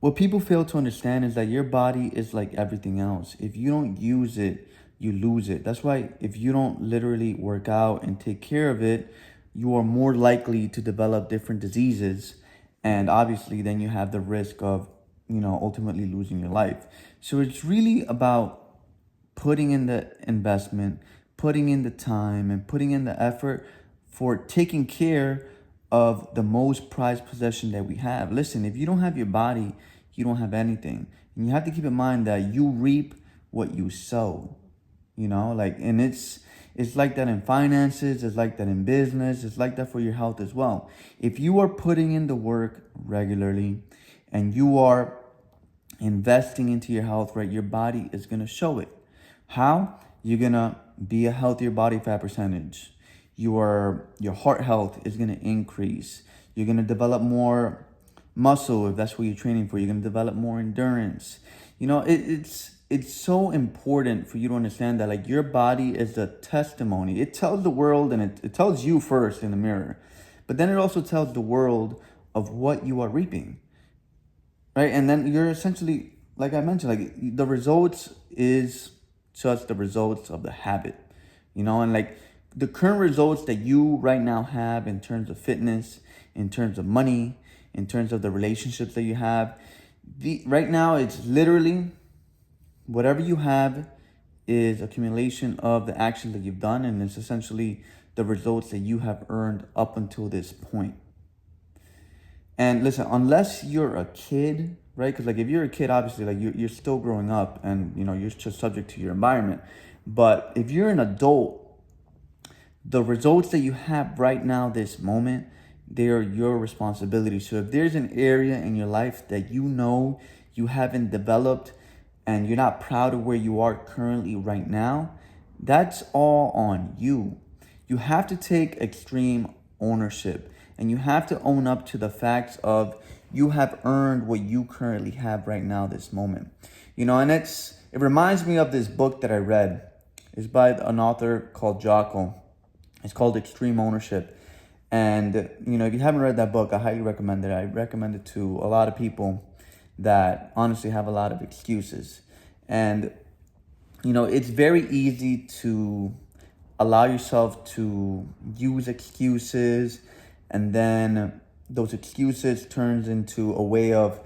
What people fail to understand is that your body is like everything else. If you don't use it, you lose it. That's why if you don't literally work out and take care of it, you are more likely to develop different diseases. And obviously, then you have the risk of, ultimately losing your life. So it's really about putting in the investment, putting in the time, and putting in the effort for taking care of the most prized possession that we have. Listen, if you don't have your body, you don't have anything. And you have to keep in mind that you reap what you sow. And it's like that in finances, it's like that in business, it's like that for your health as well. If you are putting in the work regularly and you are investing into your health, right, your body is going to show it. How? You're going to be a healthier body fat percentage. Your heart health is going to increase. You're going to develop more muscle if that's what you're training for. You're going to develop more endurance. It's so important for you to understand that like your body is a testimony. It tells the world, and it tells you first in the mirror, but then it also tells the world of what you are reaping, right? And then you're essentially, like I mentioned, like the results is just the results of the habit, and like the current results that you right now have in terms of fitness, in terms of money, in terms of the relationships that you have, right now it's literally whatever you have is accumulation of the actions that you've done, and it's essentially the results that you have earned up until this point. And listen, unless you're a kid, right? Because like if you're a kid, obviously like you're still growing up, and you're just subject to your environment. But if you're an adult, the results that you have right now, this moment, they are your responsibility. So if there's an area in your life that you haven't developed and you're not proud of where you are currently right now, that's all on you. You have to take extreme ownership, and you have to own up to the facts of you have earned what you currently have right now, this moment. And it reminds me of this book that I read. It's by an author called Jocko. It's called Extreme Ownership. And, if you haven't read that book, I highly recommend it. I recommend it to a lot of people that honestly have a lot of excuses. And, it's very easy to allow yourself to use excuses, and then those excuses turns into a way of,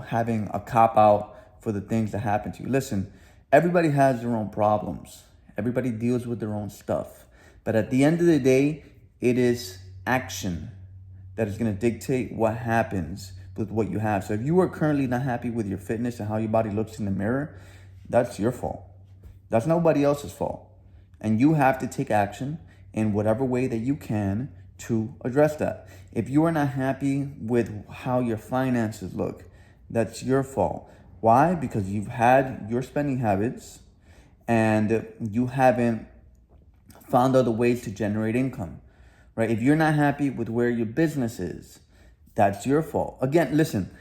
having a cop out for the things that happen to you. Listen, everybody has their own problems. Everybody deals with their own stuff. But at the end of the day, it is action that is going to dictate what happens with what you have. So if you are currently not happy with your fitness and how your body looks in the mirror, that's your fault. That's nobody else's fault. And you have to take action in whatever way that you can to address that. If you are not happy with how your finances look, that's your fault. Why? Because you've had your spending habits and you haven't found other ways to generate income, right? If you're not happy with where your business is, that's your fault. Again, listen,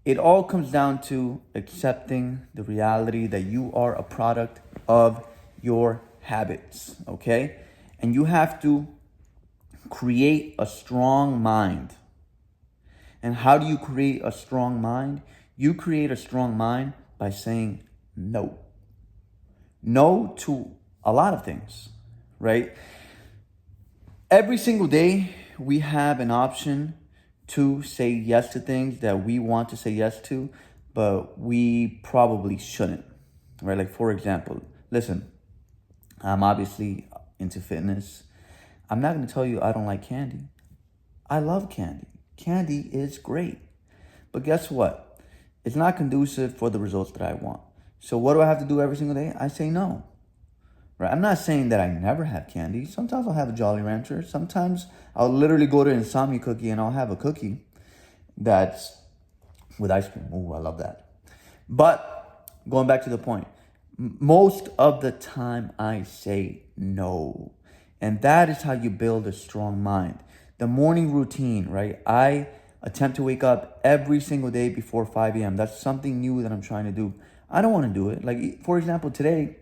it all comes down to accepting the reality that you are a product of your habits, okay? And you have to create a strong mind. And how do you create a strong mind? You create a strong mind by saying no. No to a lot of things, right? Every single day, we have an option to say yes to things that we want to say yes to, but we probably shouldn't, right? Like, for example, listen, I'm obviously into fitness. I'm not going to tell you I don't like candy. I love candy. Candy is great. But guess what? It's not conducive for the results that I want. So what do I have to do every single day? I say no. Right? I'm not saying that I never have candy. Sometimes I'll have a Jolly Rancher. Sometimes I'll literally go to Insomnia Cookie and I'll have a cookie that's with ice cream. Ooh, I love that. But going back to the point, most of the time I say no. And that is how you build a strong mind. The morning routine, right? I attempt to wake up every single day before 5 a.m. That's something new that I'm trying to do. I don't want to do it. Like, for example, today,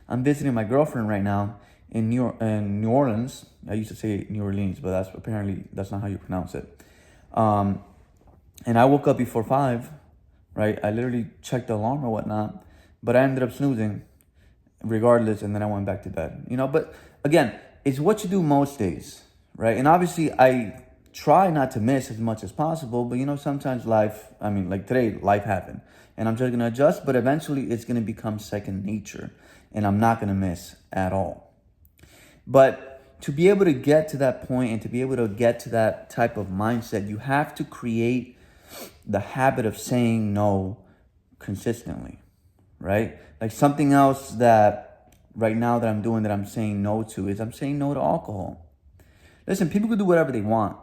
I'm visiting my girlfriend right now in New Orleans. I used to say New Orleans, but that's not how you pronounce it. And I woke up before 5 right? I literally checked the alarm or whatnot, but I ended up snoozing regardless, and then I went back to bed, But again, it's what you do most days, right? And obviously, I try not to miss as much as possible, but sometimes like today, life happened, and I'm just gonna adjust, but eventually it's gonna become second nature, and I'm not gonna miss at all. But to be able to get to that point and to be able to get to that type of mindset, you have to create the habit of saying no consistently, right? Like something else that right now that I'm doing that I'm saying no to is I'm saying no to alcohol. Listen, people can do whatever they want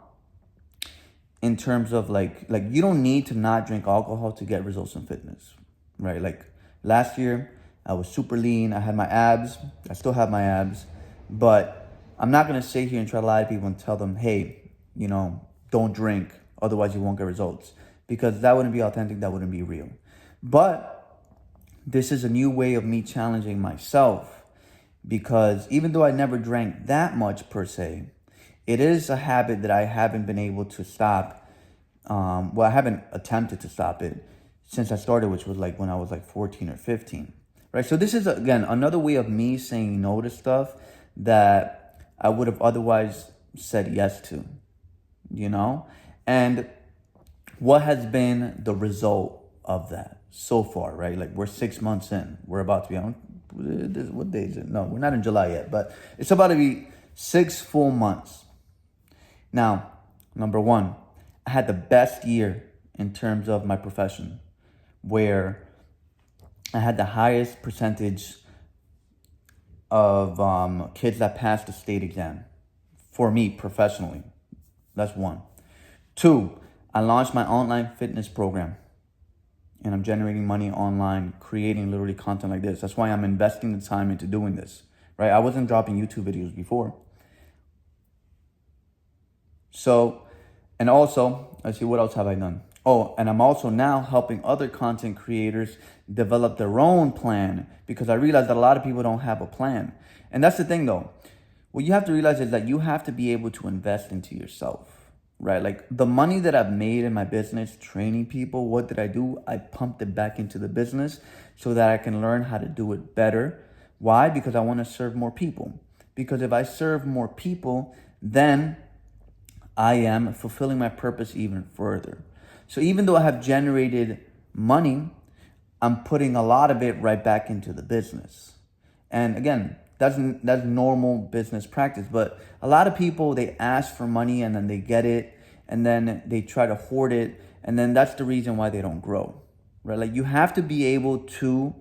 in terms of like you don't need to not drink alcohol to get results in fitness, right? Like last year, I was super lean. I had my abs. I still have my abs, but I'm not gonna sit here and try to lie to people and tell them, hey, don't drink, otherwise you won't get results, because that wouldn't be authentic. That wouldn't be real. But this is a new way of me challenging myself, because even though I never drank that much per se, it is a habit that I haven't been able to stop. I haven't attempted to stop it since I started, which was like when I was like 14 or 15, right? So this is, again, another way of me saying no to stuff that I would have otherwise said yes to, And what has been the result of that so far, right? Like we're 6 months in. We're about to be on, what day is it? No, we're not in July yet, but it's about to be 6 full months. Now, number one, I had the best year in terms of my profession, where I had the highest percentage of kids that passed the state exam for me professionally. That's one. Two, I launched my online fitness program, and I'm generating money online, creating literally content like this. That's why I'm investing the time into doing this, right? I wasn't dropping YouTube videos before. So, and also, let's see, what else have I done? Oh, and I'm also now helping other content creators develop their own plan, because I realize that a lot of people don't have a plan. And that's the thing though. What you have to realize is that you have to be able to invest into yourself, right? Like the money that I've made in my business training people, what did I do? I pumped it back into the business so that I can learn how to do it better. Why? Because I want to serve more people. Because if I serve more people, then I am fulfilling my purpose even further. So even though I have generated money, I'm putting a lot of it right back into the business. And again, that's normal business practice. But a lot of people, they ask for money and then they get it, and then they try to hoard it, and then that's the reason why they don't grow, right? Like you have to be able to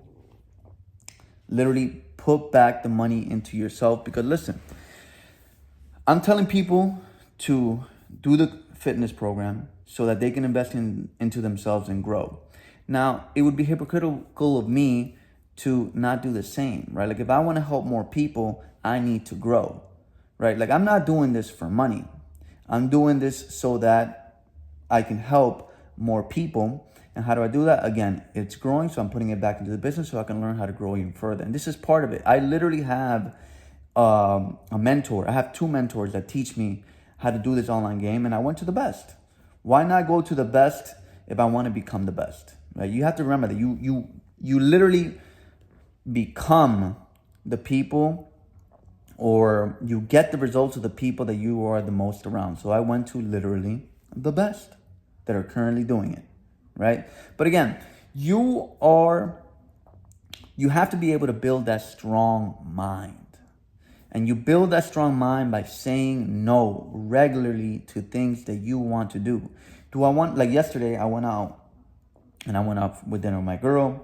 literally put back the money into yourself. Because listen, I'm telling people to do the fitness program so that they can invest into themselves and grow. Now, it would be hypocritical of me to not do the same, right? Like if I want to help more people, I need to grow, right? Like I'm not doing this for money. I'm doing this so that I can help more people. And how do I do that? Again, it's growing, so I'm putting it back into the business so I can learn how to grow even further. And this is part of it. I literally have a mentor. I have 2 mentors that teach me how to do this online game, and I went to the best. Why not go to the best if I want to become the best, right? You have to remember that you literally become the people, or you get the results of the people that you are the most around. So I went to literally the best that are currently doing it, right? But again, you have to be able to build that strong mind. And you build that strong mind by saying no regularly to things that you want to do. Like yesterday, I went out with dinner with my girl.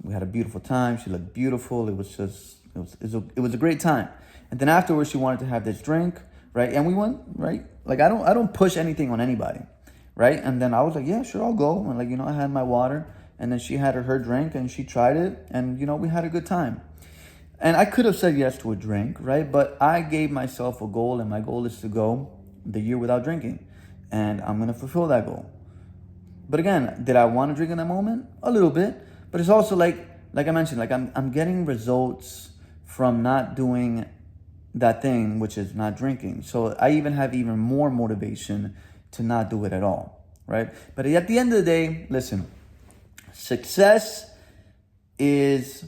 We had a beautiful time. She looked beautiful. It was a great time. And then afterwards, she wanted to have this drink, right? And we went, right? Like I don't push anything on anybody, right? And then I was like, yeah, sure, I'll go. And I had my water, and then she had her drink, and she tried it, and we had a good time. And I could have said yes to a drink, right? But I gave myself a goal, and my goal is to go the year without drinking. And I'm going to fulfill that goal. But again, did I want to drink in that moment? A little bit. But it's also like I mentioned, like I'm getting results from not doing that thing, which is not drinking. So I even have even more motivation to not do it at all, right? But at the end of the day, listen, Success is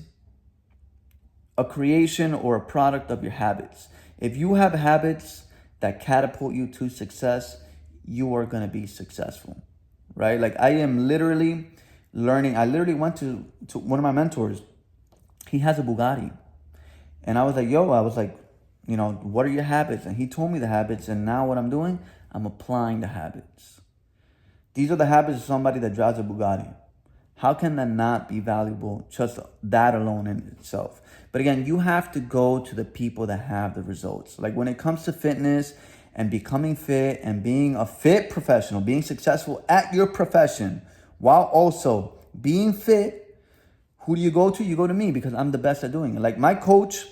a creation or a product of your habits. If you have habits that catapult you to success, you are going to be successful, right? Like I am literally learning. I literally went to one of my mentors. He has a Bugatti. And I was like, yo, I was like, what are your habits? And he told me the habits. And now what I'm doing, I'm applying the habits. These are the habits of somebody that drives a Bugatti. How can that not be valuable, just that alone in itself? But again, you have to go to the people that have the results. Like when it comes to fitness and becoming fit and being a fit professional, being successful at your profession, while also being fit, who do you go to? You go to me because I'm the best at doing it. Like my coach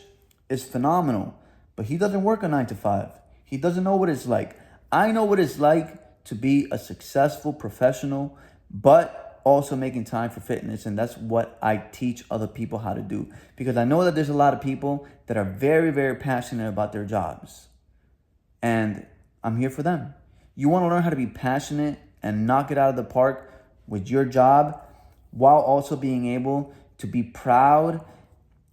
is phenomenal, but he doesn't work a 9 to 5. He doesn't know what it's like. I know what it's like to be a successful professional, but also making time for fitness. And that's what I teach other people how to do. Because I know that there's a lot of people that are very, very passionate about their jobs. And I'm here for them. You want to learn how to be passionate and knock it out of the park with your job while also being able to be proud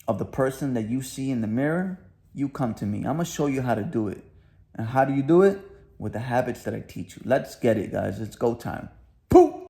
of the person that you see in the mirror, you come to me. I'm going to show you how to do it. And how do you do it? With the habits that I teach you. Let's get it, guys. It's go time. Poof!